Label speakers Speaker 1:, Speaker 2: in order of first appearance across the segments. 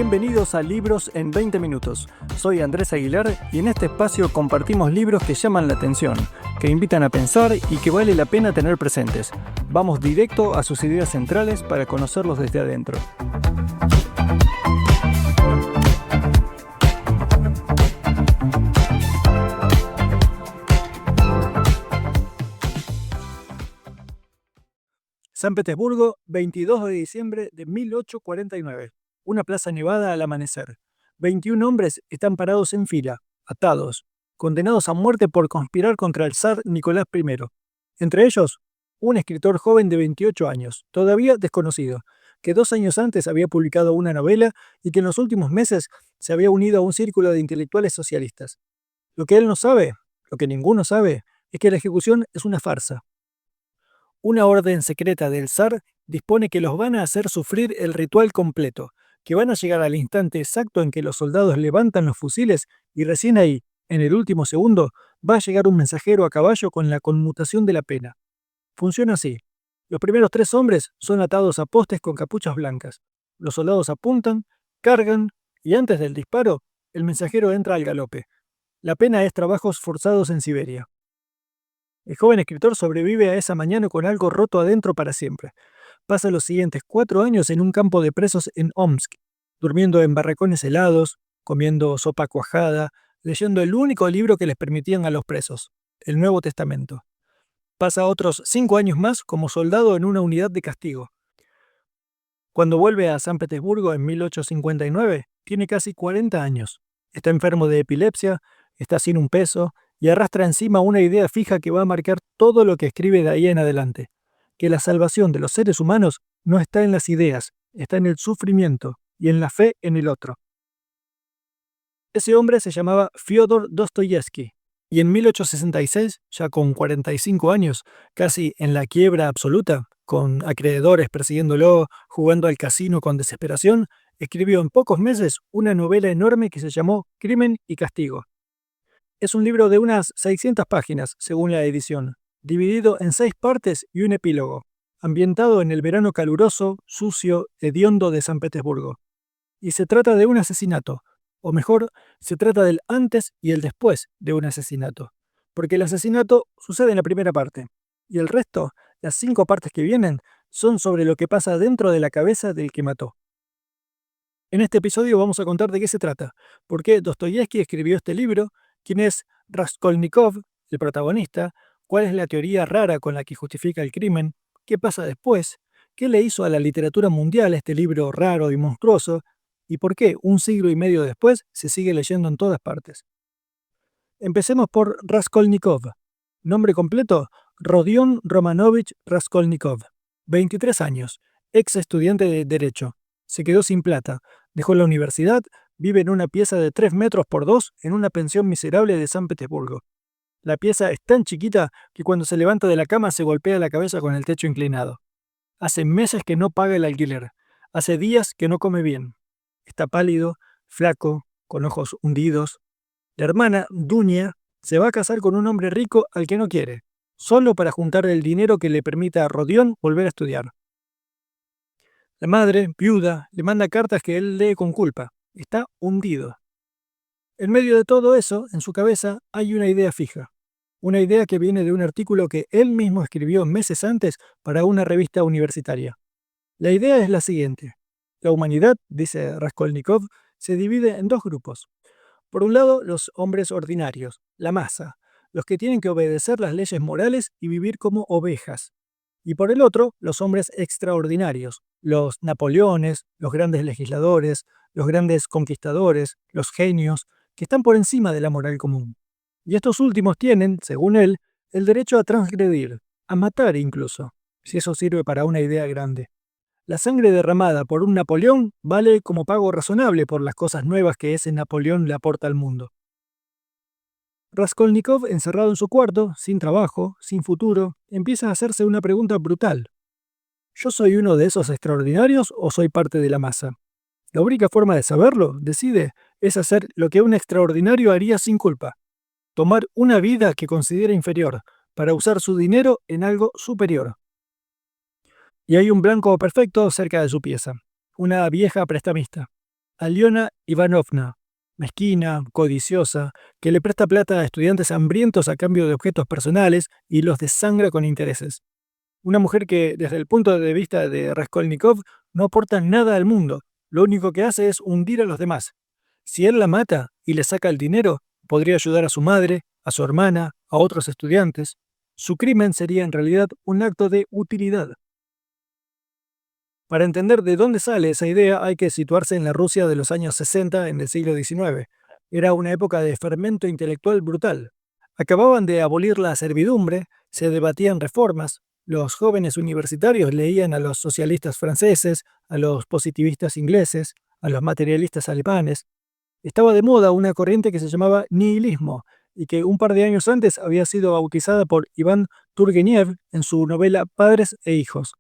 Speaker 1: Bienvenidos a Libros en 20 minutos. Soy Andrés Aguilar y en este espacio compartimos libros que llaman la atención, que invitan a pensar y que vale la pena tener presentes. Vamos directo a sus ideas centrales para conocerlos desde adentro. San Petersburgo, 22 de diciembre de 1849. Una plaza nevada al amanecer. 21 hombres están parados en fila, atados, condenados a muerte por conspirar contra el zar Nicolás I. Entre ellos, un escritor joven de 28 años, todavía desconocido, que 2 años antes había publicado una novela y que en los últimos meses se había unido a un círculo de intelectuales socialistas. Lo que él no sabe, lo que ninguno sabe, es que la ejecución es una farsa. Una orden secreta del zar dispone que los van a hacer sufrir el ritual completo, que van a llegar al instante exacto en que los soldados levantan los fusiles y recién ahí, en el último segundo, va a llegar un mensajero a caballo con la conmutación de la pena. Funciona así. Los primeros 3 hombres son atados a postes con capuchas blancas. Los soldados apuntan, cargan y antes del disparo, el mensajero entra al galope. La pena es trabajos forzados en Siberia. El joven escritor sobrevive a esa mañana con algo roto adentro para siempre. Pasa los siguientes 4 años en un campo de presos en Omsk, durmiendo en barracones helados, comiendo sopa cuajada, leyendo el único libro que les permitían a los presos, el Nuevo Testamento. Pasa otros 5 años más como soldado en una unidad de castigo. Cuando vuelve a San Petersburgo en 1859, tiene casi 40 años. Está enfermo de epilepsia, está sin un peso y arrastra encima una idea fija que va a marcar todo lo que escribe de ahí en adelante, que la salvación de los seres humanos no está en las ideas, está en el sufrimiento y en la fe en el otro. Ese hombre se llamaba Fyodor Dostoyevsky, y en 1866, ya con 45 años, casi en la quiebra absoluta, con acreedores persiguiéndolo, jugando al casino con desesperación, escribió en pocos meses una novela enorme que se llamó Crimen y Castigo. Es un libro de unas 600 páginas, según la edición, dividido en 6 partes y un epílogo, ambientado en el verano caluroso, sucio, hediondo de San Petersburgo. Y se trata de un asesinato, o mejor, se trata del antes y el después de un asesinato, porque el asesinato sucede en la primera parte, y el resto, las 5 partes que vienen, son sobre lo que pasa dentro de la cabeza del que mató. En este episodio vamos a contar de qué se trata, por qué Dostoyevsky escribió este libro, quién es Raskolnikov, el protagonista, cuál es la teoría rara con la que justifica el crimen, qué pasa después, qué le hizo a la literatura mundial este libro raro y monstruoso, y por qué, 1 siglo y medio después, se sigue leyendo en todas partes. Empecemos por Raskolnikov. Nombre completo, Rodion Romanovich Raskolnikov. 23 años, ex estudiante de Derecho. Se quedó sin plata, dejó la universidad, vive en una pieza de 3 metros por 2 en una pensión miserable de San Petersburgo. La pieza es tan chiquita que cuando se levanta de la cama se golpea la cabeza con el techo inclinado. Hace meses que no paga el alquiler. Hace días que no come bien. Está pálido, flaco, con ojos hundidos. La hermana, Dunia, se va a casar con un hombre rico al que no quiere, solo para juntar el dinero que le permita a Rodion volver a estudiar. La madre, viuda, le manda cartas que él lee con culpa. Está hundido. En medio de todo eso, en su cabeza hay una idea fija. Una idea que viene de un artículo que él mismo escribió meses antes para una revista universitaria. La idea es la siguiente. La humanidad, dice Raskolnikov, se divide en 2 grupos. Por un lado, los hombres ordinarios, la masa, los que tienen que obedecer las leyes morales y vivir como ovejas. Y por el otro, los hombres extraordinarios, los Napoleones, los grandes legisladores, los grandes conquistadores, los genios, que están por encima de la moral común. Y estos últimos tienen, según él, el derecho a transgredir, a matar incluso, si eso sirve para una idea grande. La sangre derramada por un Napoleón vale como pago razonable por las cosas nuevas que ese Napoleón le aporta al mundo. Raskolnikov, encerrado en su cuarto, sin trabajo, sin futuro, empieza a hacerse una pregunta brutal. ¿Yo soy uno de esos extraordinarios o soy parte de la masa? La única forma de saberlo, decide, es hacer lo que un extraordinario haría sin culpa. Tomar una vida que considera inferior, para usar su dinero en algo superior. Y hay un blanco perfecto cerca de su pieza. Una vieja prestamista. Aliona Ivanovna, mezquina, codiciosa, que le presta plata a estudiantes hambrientos a cambio de objetos personales y los desangra con intereses. Una mujer que, desde el punto de vista de Raskolnikov, no aporta nada al mundo. Lo único que hace es hundir a los demás. Si él la mata y le saca el dinero, podría ayudar a su madre, a su hermana, a otros estudiantes. Su crimen sería en realidad un acto de utilidad. Para entender de dónde sale esa idea hay que situarse en la Rusia de los años 60 en el siglo XIX. Era una época de fermento intelectual brutal. Acababan de abolir la servidumbre, se debatían reformas, los jóvenes universitarios leían a los socialistas franceses, a los positivistas ingleses, a los materialistas alemanes. Estaba de moda una corriente que se llamaba nihilismo y que un par de años antes había sido bautizada por Iván Turgenev en su novela Padres e Hijos.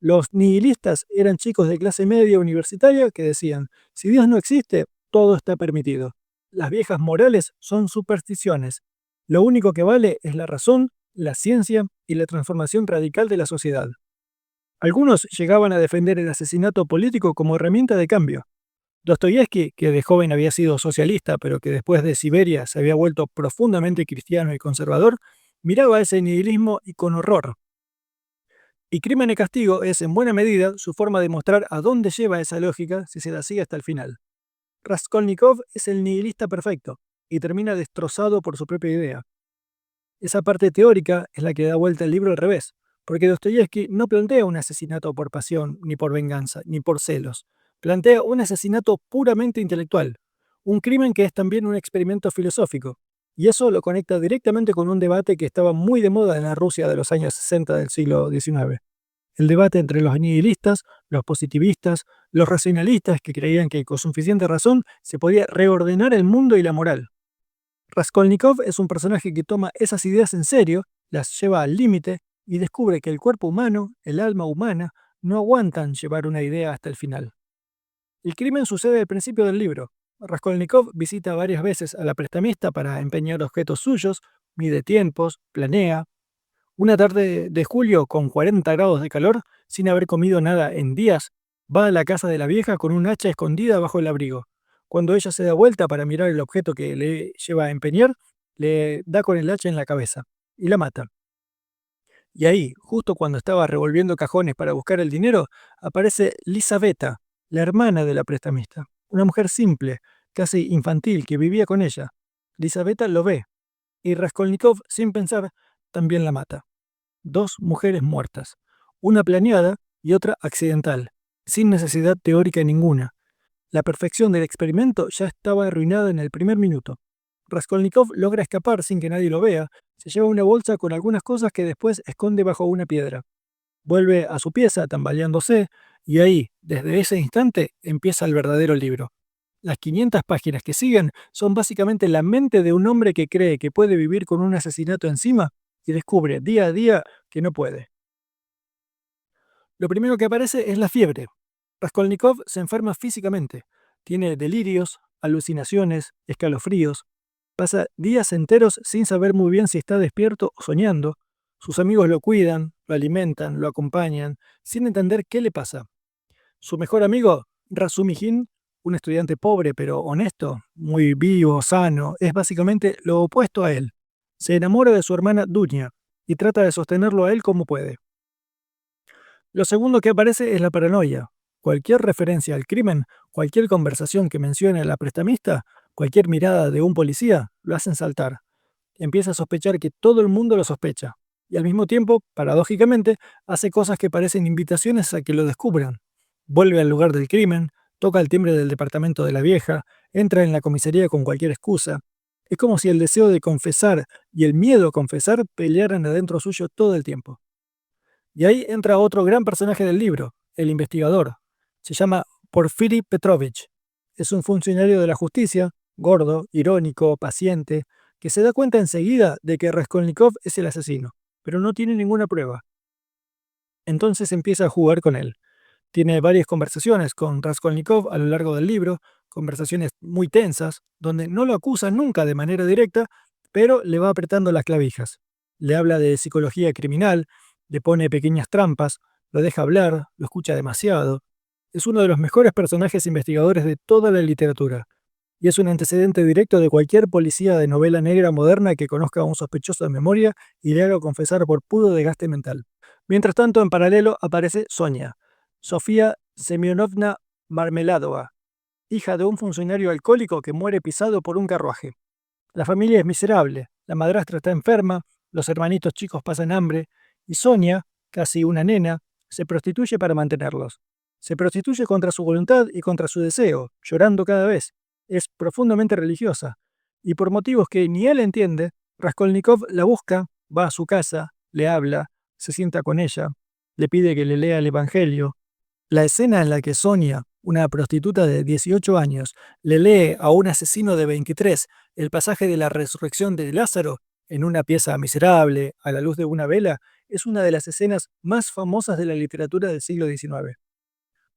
Speaker 1: Los nihilistas eran chicos de clase media universitaria que decían, si Dios no existe, todo está permitido. Las viejas morales son supersticiones. Lo único que vale es la razón, la ciencia y la transformación radical de la sociedad. Algunos llegaban a defender el asesinato político como herramienta de cambio. Dostoyevsky, que de joven había sido socialista, pero que después de Siberia se había vuelto profundamente cristiano y conservador, miraba ese nihilismo y con horror. Y Crimen y Castigo es, en buena medida, su forma de mostrar a dónde lleva esa lógica si se la sigue hasta el final. Raskolnikov es el nihilista perfecto, y termina destrozado por su propia idea. Esa parte teórica es la que da vuelta el libro al revés, porque Dostoyevsky no plantea un asesinato por pasión, ni por venganza, ni por celos. Plantea un asesinato puramente intelectual, un crimen que es también un experimento filosófico, y eso lo conecta directamente con un debate que estaba muy de moda en la Rusia de los años 60 del siglo XIX. El debate entre los nihilistas, los positivistas, los racionalistas que creían que con suficiente razón se podía reordenar el mundo y la moral. Raskolnikov es un personaje que toma esas ideas en serio, las lleva al límite y descubre que el cuerpo humano, el alma humana, no aguantan llevar una idea hasta el final. El crimen sucede al principio del libro. Raskolnikov visita varias veces a la prestamista para empeñar objetos suyos, mide tiempos, planea. Una tarde de julio con 40 grados de calor, sin haber comido nada en días, va a la casa de la vieja con un hacha escondida bajo el abrigo. Cuando ella se da vuelta para mirar el objeto que le lleva a empeñar, le da con el hacha en la cabeza y la mata. Y ahí, justo cuando estaba revolviendo cajones para buscar el dinero, aparece Lisaveta, la hermana de la prestamista, una mujer simple, casi infantil, que vivía con ella. Lisaveta lo ve, y Raskolnikov, sin pensar, también la mata. Dos mujeres muertas, una planeada y otra accidental, sin necesidad teórica ninguna. La perfección del experimento ya estaba arruinada en el primer minuto. Raskolnikov logra escapar sin que nadie lo vea, se lleva una bolsa con algunas cosas que después esconde bajo una piedra. Vuelve a su pieza tambaleándose y ahí, desde ese instante, empieza el verdadero libro. Las 500 páginas que siguen son básicamente la mente de un hombre que cree que puede vivir con un asesinato encima y descubre día a día que no puede. Lo primero que aparece es la fiebre. Raskolnikov se enferma físicamente. Tiene delirios, alucinaciones, escalofríos. Pasa días enteros sin saber muy bien si está despierto o soñando. Sus amigos lo cuidan, lo alimentan, lo acompañan, sin entender qué le pasa. Su mejor amigo, Razumihin, un estudiante pobre pero honesto, muy vivo, sano, es básicamente lo opuesto a él. Se enamora de su hermana Dunya y trata de sostenerlo a él como puede. Lo segundo que aparece es la paranoia. Cualquier referencia al crimen, cualquier conversación que mencione a la prestamista, cualquier mirada de un policía, lo hacen saltar. Empieza a sospechar que todo el mundo lo sospecha. Y al mismo tiempo, paradójicamente, hace cosas que parecen invitaciones a que lo descubran. Vuelve al lugar del crimen, toca el timbre del departamento de la vieja, entra en la comisaría con cualquier excusa. Es como si el deseo de confesar y el miedo a confesar pelearan adentro suyo todo el tiempo. Y ahí entra otro gran personaje del libro, el investigador. Se llama Porfiri Petrovich. Es un funcionario de la justicia, gordo, irónico, paciente, que se da cuenta enseguida de que Raskolnikov es el asesino, pero no tiene ninguna prueba. Entonces empieza a jugar con él. Tiene varias conversaciones con Raskolnikov a lo largo del libro, conversaciones muy tensas, donde no lo acusa nunca de manera directa, pero le va apretando las clavijas. Le habla de psicología criminal, le pone pequeñas trampas, lo deja hablar, lo escucha demasiado. es uno de los mejores personajes investigadores de toda la literatura, y es un antecedente directo de cualquier policía de novela negra moderna que conozca a un sospechoso de memoria y le haga confesar por puro desgaste mental. Mientras tanto, en paralelo aparece Sonia, Sofía Semyonovna Marmeladova, hija de un funcionario alcohólico que muere pisado por un carruaje. La familia es miserable, la madrastra está enferma, los hermanitos chicos pasan hambre, y Sonia, casi una nena, se prostituye para mantenerlos. Se prostituye contra su voluntad y contra su deseo, llorando cada vez. Es profundamente religiosa, y por motivos que ni él entiende, Raskolnikov la busca, va a su casa, le habla, se sienta con ella, le pide que le lea el Evangelio. La escena en la que Sonia, una prostituta de 18 años, le lee a un asesino de 23 el pasaje de la resurrección de Lázaro en una pieza miserable, a la luz de una vela, es una de las escenas más famosas de la literatura del siglo XIX.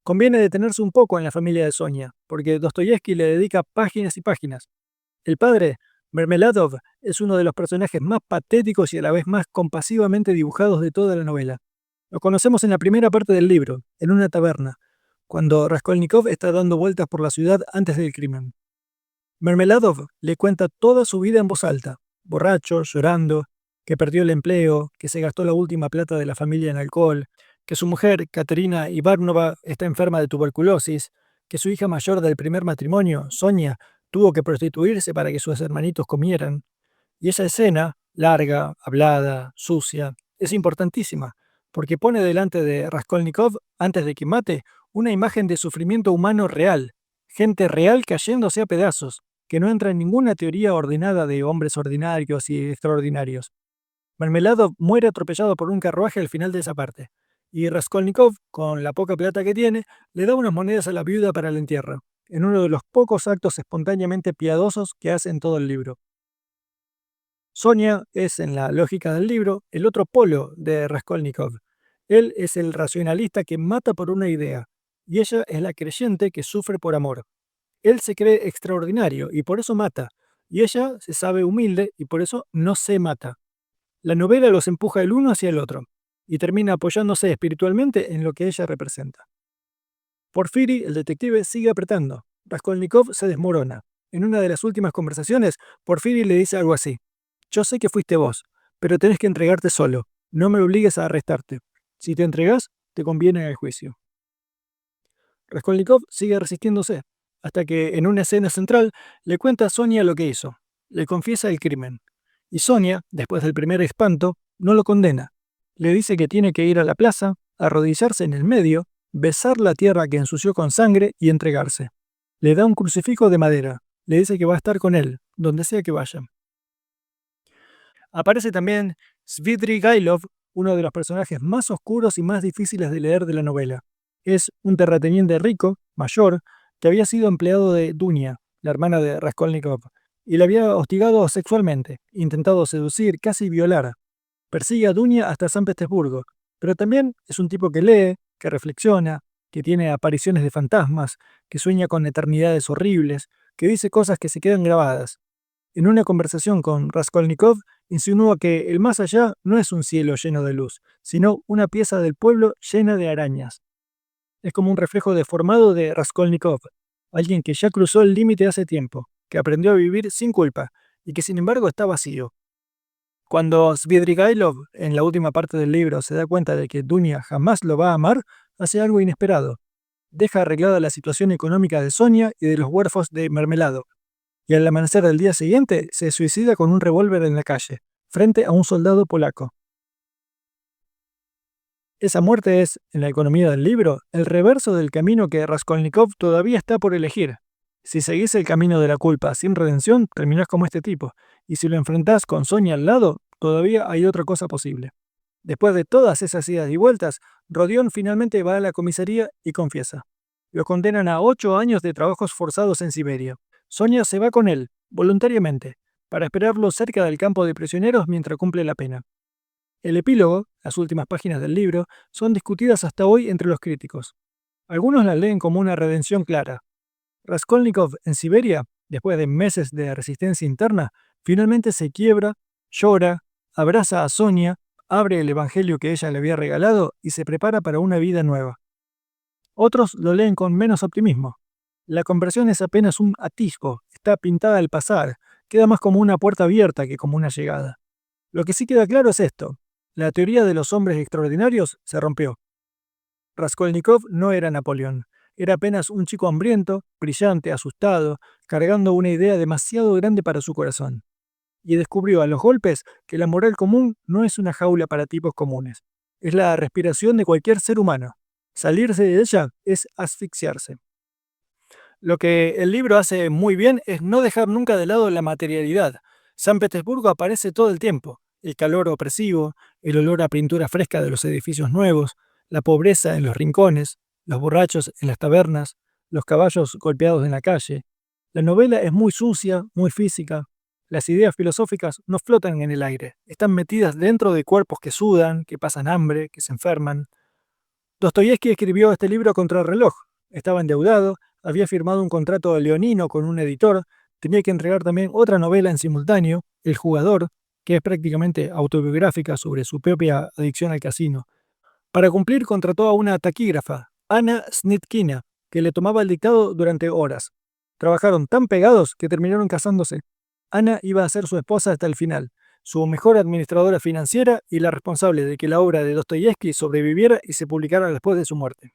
Speaker 1: Conviene detenerse un poco en la familia de Sonia, porque Dostoyevsky le dedica páginas y páginas. El padre, Mermeladov, es uno de los personajes más patéticos y a la vez más compasivamente dibujados de toda la novela. Lo conocemos en la primera parte del libro, en una taberna, cuando Raskolnikov está dando vueltas por la ciudad antes del crimen. Mermeladov le cuenta toda su vida en voz alta, borracho, llorando, que perdió el empleo, que se gastó la última plata de la familia en alcohol, que su mujer, Katerina Ivanova, está enferma de tuberculosis, que su hija mayor del primer matrimonio, Sonia, tuvo que prostituirse para que sus hermanitos comieran. Y esa escena, larga, hablada, sucia, es importantísima, porque pone delante de Raskolnikov, antes de que mate, una imagen de sufrimiento humano real, gente real cayéndose a pedazos, que no entra en ninguna teoría ordenada de hombres ordinarios y extraordinarios. Marmelado muere atropellado por un carruaje al final de esa parte, y Raskolnikov, con la poca plata que tiene, le da unas monedas a la viuda para el entierro, en uno de los pocos actos espontáneamente piadosos que hace en todo el libro. Sonia es, en la lógica del libro, el otro polo de Raskolnikov. Él es el racionalista que mata por una idea, y ella es la creyente que sufre por amor. Él se cree extraordinario y por eso mata, y ella se sabe humilde y por eso no se mata. La novela los empuja el uno hacia el otro, y termina apoyándose espiritualmente en lo que ella representa. Porfiri, el detective, sigue apretando. Raskolnikov se desmorona. En una de las últimas conversaciones, Porfiri le dice algo así: yo sé que fuiste vos, pero tenés que entregarte solo. No me obligues a arrestarte. Si te entregás, te conviene en el juicio. Raskolnikov sigue resistiéndose, hasta que en una escena central le cuenta a Sonia lo que hizo. Le confiesa el crimen. Y Sonia, después del primer espanto, no lo condena. Le dice que tiene que ir a la plaza, arrodillarse en el medio, besar la tierra que ensució con sangre y entregarse. Le da un crucifijo de madera. Le dice que va a estar con él, donde sea que vaya. Aparece también Svidrigailov, uno de los personajes más oscuros y más difíciles de leer de la novela. Es un terrateniente rico, mayor, que había sido empleado de Dunia, la hermana de Raskolnikov, y le había hostigado sexualmente, intentado seducir, casi violar. Persigue a Dunia hasta San Petersburgo, pero también es un tipo que lee, que reflexiona, que tiene apariciones de fantasmas, que sueña con eternidades horribles, que dice cosas que se quedan grabadas. En una conversación con Raskolnikov, insinúa que el más allá no es un cielo lleno de luz, sino una pieza del pueblo llena de arañas. Es como un reflejo deformado de Raskolnikov, alguien que ya cruzó el límite hace tiempo, que aprendió a vivir sin culpa y que sin embargo está vacío. Cuando Svidrigailov, en la última parte del libro, se da cuenta de que Dunia jamás lo va a amar, hace algo inesperado. Deja arreglada la situación económica de Sonia y de los huérfanos de Mermelado, y al amanecer del día siguiente se suicida con un revólver en la calle, frente a un soldado polaco. Esa muerte es, en la economía del libro, el reverso del camino que Raskolnikov todavía está por elegir. Si seguís el camino de la culpa sin redención, terminás como este tipo, y si lo enfrentás con Sonia al lado, todavía hay otra cosa posible. Después de todas esas idas y vueltas, Rodion finalmente va a la comisaría y confiesa. Lo condenan a 8 años de trabajos forzados en Siberia. Sonia se va con él, voluntariamente, para esperarlo cerca del campo de prisioneros mientras cumple la pena. El epílogo, las últimas páginas del libro, son discutidas hasta hoy entre los críticos. Algunos las leen como una redención clara. Raskolnikov en Siberia, después de meses de resistencia interna, finalmente se quiebra, llora, abraza a Sonia, abre el evangelio que ella le había regalado y se prepara para una vida nueva. Otros lo leen con menos optimismo. La conversión es apenas un atisbo, está pintada al pasar, queda más como una puerta abierta que como una llegada. Lo que sí queda claro es esto: la teoría de los hombres extraordinarios se rompió. Raskolnikov no era Napoleón, era apenas un chico hambriento, brillante, asustado, cargando una idea demasiado grande para su corazón. Y descubrió a los golpes que la moral común no es una jaula para tipos comunes, es la respiración de cualquier ser humano. Salirse de ella es asfixiarse. Lo que el libro hace muy bien es no dejar nunca de lado la materialidad. San Petersburgo aparece todo el tiempo: el calor opresivo, el olor a pintura fresca de los edificios nuevos, la pobreza en los rincones, los borrachos en las tabernas, los caballos golpeados en la calle. La novela es muy sucia, muy física. Las ideas filosóficas no flotan en el aire, están metidas dentro de cuerpos que sudan, que pasan hambre, que se enferman. Dostoyevski escribió este libro contra el reloj. Estaba endeudado, había firmado un contrato leonino con un editor, tenía que entregar también otra novela en simultáneo, El jugador, que es prácticamente autobiográfica sobre su propia adicción al casino. Para cumplir contrató a una taquígrafa, Anna Snitkina, que le tomaba el dictado durante horas. Trabajaron tan pegados que terminaron casándose. Anna iba a ser su esposa hasta el final, su mejor administradora financiera y la responsable de que la obra de Dostoyevski sobreviviera y se publicara después de su muerte.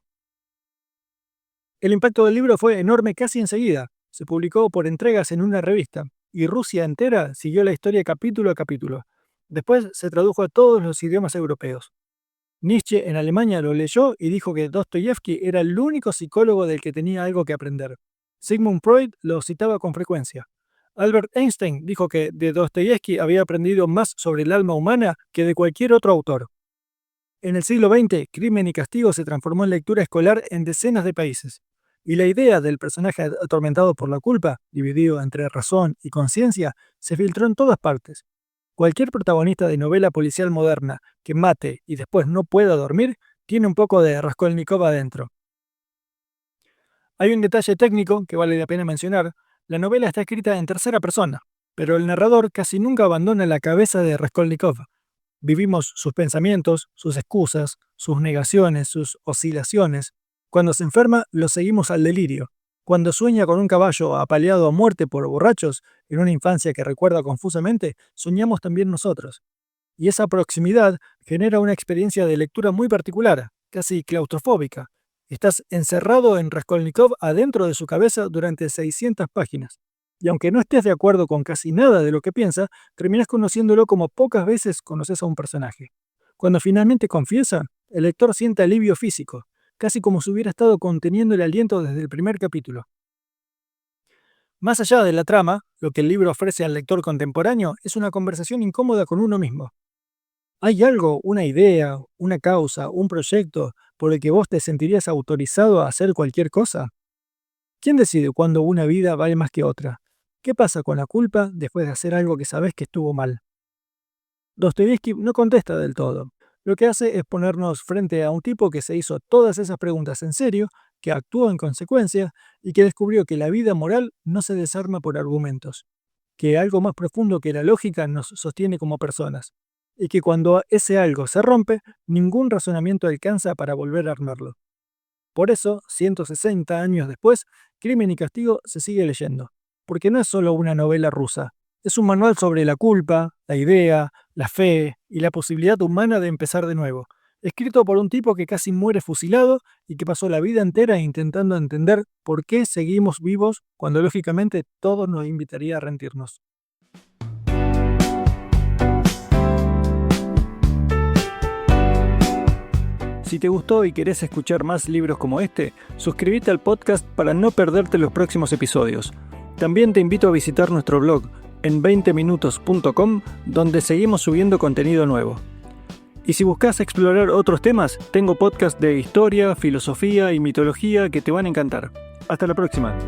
Speaker 1: El impacto del libro fue enorme casi enseguida. Se publicó por entregas en una revista, y Rusia entera siguió la historia capítulo a capítulo. Después se tradujo a todos los idiomas europeos. Nietzsche en Alemania lo leyó y dijo que Dostoyevski era el único psicólogo del que tenía algo que aprender. Sigmund Freud lo citaba con frecuencia. Albert Einstein dijo que de Dostoyevski había aprendido más sobre el alma humana que de cualquier otro autor. En el siglo XX, Crimen y Castigo se transformó en lectura escolar en decenas de países. Y la idea del personaje atormentado por la culpa, dividido entre razón y conciencia, se filtró en todas partes. Cualquier protagonista de novela policial moderna que mate y después no pueda dormir, tiene un poco de Raskolnikov adentro. Hay un detalle técnico que vale la pena mencionar: la novela está escrita en tercera persona, pero el narrador casi nunca abandona la cabeza de Raskolnikov. Vivimos sus pensamientos, sus excusas, sus negaciones, sus oscilaciones. Cuando se enferma, lo seguimos al delirio. Cuando sueña con un caballo apaleado a muerte por borrachos en una infancia que recuerda confusamente, soñamos también nosotros. Y esa proximidad genera una experiencia de lectura muy particular, casi claustrofóbica. Estás encerrado en Raskolnikov adentro de su cabeza durante 600 páginas. Y aunque no estés de acuerdo con casi nada de lo que piensa, terminas conociéndolo como pocas veces conoces a un personaje. Cuando finalmente confiesa, el lector siente alivio físico, casi como si hubiera estado conteniendo el aliento desde el primer capítulo. Más allá de la trama, lo que el libro ofrece al lector contemporáneo es una conversación incómoda con uno mismo. ¿Hay algo, una idea, una causa, un proyecto por el que vos te sentirías autorizado a hacer cualquier cosa? ¿Quién decide cuándo una vida vale más que otra? ¿Qué pasa con la culpa después de hacer algo que sabes que estuvo mal? Dostoyevski no contesta del todo. Lo que hace es ponernos frente a un tipo que se hizo todas esas preguntas en serio, que actuó en consecuencia y que descubrió que la vida moral no se desarma por argumentos, que algo más profundo que la lógica nos sostiene como personas, y que cuando ese algo se rompe, ningún razonamiento alcanza para volver a armarlo. Por eso, 160 años después, Crimen y Castigo se sigue leyendo, porque no es solo una novela rusa, es un manual sobre la culpa, la idea, la fe y la posibilidad humana de empezar de nuevo, escrito por un tipo que casi muere fusilado y que pasó la vida entera intentando entender por qué seguimos vivos cuando lógicamente todo nos invitaría a rendirnos. Si te gustó y querés escuchar más libros como este, suscríbete al podcast para no perderte los próximos episodios. También te invito a visitar nuestro blog en 20minutos.com, donde seguimos subiendo contenido nuevo. Y si buscas explorar otros temas, tengo podcasts de historia, filosofía y mitología que te van a encantar. Hasta la próxima.